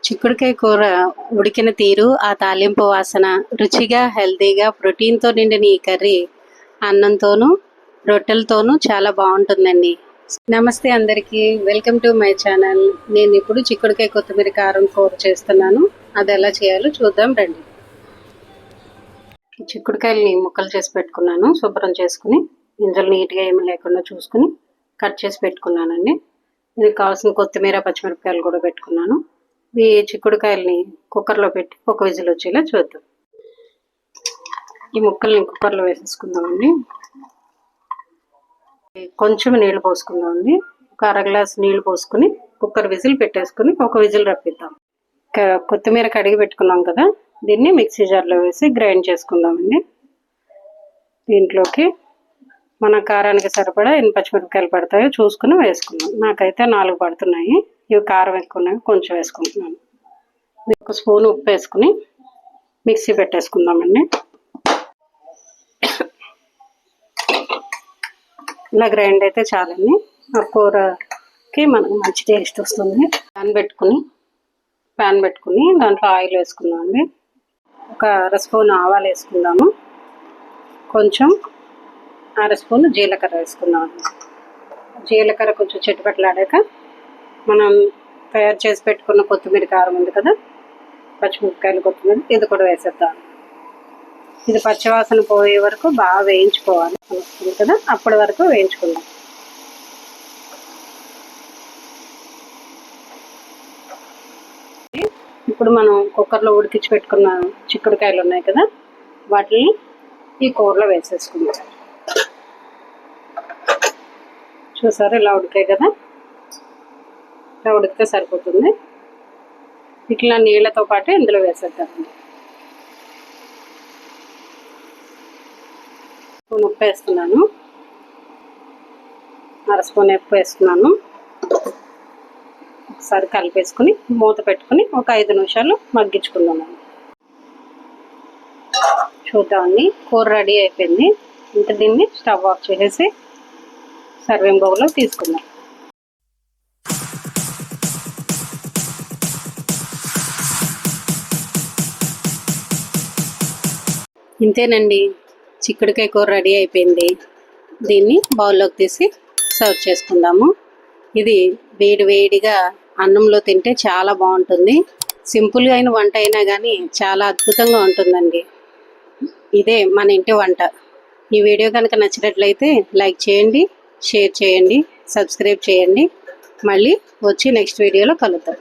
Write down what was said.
చిక్కుడుకాయ కూర ఉడికిన తీరు, ఆ తాలింపు వాసన, రుచిగా హెల్తీగా ప్రోటీన్తో నిండిన ఈ కర్రీ అన్నంతోనూ రొట్టెలతోనూ చాలా బాగుంటుందండి. నమస్తే అందరికీ, వెల్కమ్ టు మై ఛానల్. నేను ఇప్పుడు చిక్కుడుకాయ కొత్తిమీర కారం కూర చేస్తున్నాను. అది ఎలా చేయాలో చూద్దాం రండి. చిక్కుడుకాయలని ముక్కలు చేసి పెట్టుకున్నాను. శుభ్రం చేసుకుని గింజలు నీట్గా ఏమీ లేకుండా చూసుకుని కట్ చేసి పెట్టుకున్నానండి. దీనికి కావాల్సిన కొత్తిమీర, పచ్చిమిరపకాయలు కూడా పెట్టుకున్నాను. ఈ చిక్కుడుకాయల్ని కుక్కర్లో పెట్టి ఒక విజిల్ వచ్చేలా చూద్దాం. ఈ ముక్కల్ని కుక్కర్లో వేసేసుకుందామండి. కొంచెం నీళ్లు పోసుకుందామండి. ఒక అర గ్లాస్ నీళ్లు పోసుకుని కుక్కర్ విజిల్ పెట్టేసుకుని ఒక విజిల్ రప్పిద్దాం. కొత్తిమీర కడిగి పెట్టుకున్నాం కదా, దీన్ని మిక్సీ జార్లో వేసి గ్రైండ్ చేసుకుందామండి. దీంట్లోకి మన కారానికి సరిపడా ఎన్ని పచ్చిమిరపకాయలు పడతాయో చూసుకుని వేసుకున్నాం. నాకైతే 4 పడుతున్నాయి. ఇవి కారం ఎక్కువ ఉన్నాయి, కొంచెం వేసుకుంటున్నాను. ఒక స్పూన్ ఉప్పు వేసుకుని మిక్సీ పెట్టేసుకుందామండి. ఇలా గ్రైండ్ అయితే చాలండి. ఆ కూరకి మనకు మంచి టేస్ట్ వస్తుంది. ప్యాన్ పెట్టుకుని దాంట్లో ఆయిల్ వేసుకుందామండి. ఒక అర స్పూన్ ఆవాలు వేసుకుందాము. కొంచెం అర స్పూన్ జీలకర్ర వేసుకుందాము. జీలకర్ర కొంచెం చిటపటలాడాక మనం తయారు చేసి పెట్టుకున్న కొత్తిమీర కారం ఉంది కదా, పచ్చిమిరపకాయలు, కొత్తిమీర, ఇది కూడా వేసేద్దాం. ఇది పచ్చివాసన పోయే వరకు బాగా వేయించుకోవాలి వస్తుంది కదా, అప్పటి వరకు వేయించుకుందాం. ఇప్పుడు మనం కుక్కర్లో ఉడికించి పెట్టుకున్న చిక్కుడుకాయలు ఉన్నాయి కదా, వాటిని ఈ కూరలో వేసేసుకుందాం. చూసారు, ఇలా ఉడికాయి కదా, ఇలా ఉడికితే సరిపోతుంది. ఇట్లా నీళ్ళతో పాటు ఇందులో వేసేద్దామండి. స్పూన్ ఉప్పు వేస్తున్నాను, అర స్పూన్ ఉప్పు వేస్తున్నాను. ఒకసారి కలిపేసుకుని మూత పెట్టుకుని ఒక 5 నిమిషాలు మగ్గించుకుందామండి. చూద్దామండి, కూర రెడీ అయిపోయింది. ఇంకా దీన్ని స్టవ్ ఆఫ్ చేసేసి సర్వింగ్ బౌల్లో తీసుకుందాం. ఇంతేనండి, చిక్కుడుకాయ కూర రెడీ అయిపోయింది. దీన్ని బౌల్లోకి తీసి సర్వ్ చేసుకుందాము. ఇది వేడిగా అన్నంలో తింటే చాలా బాగుంటుంది. సింపుల్గా అయిన వంట అయినా కానీ చాలా అద్భుతంగా ఉంటుందండి. ఇదే మన ఇంటి వంట. ఈ వీడియో కనుక నచ్చినట్లయితే లైక్ చేయండి, షేర్ చేయండి, సబ్స్క్రైబ్ చేయండి. మళ్ళీ వచ్చి నెక్స్ట్ వీడియోలో కలుద్దాం.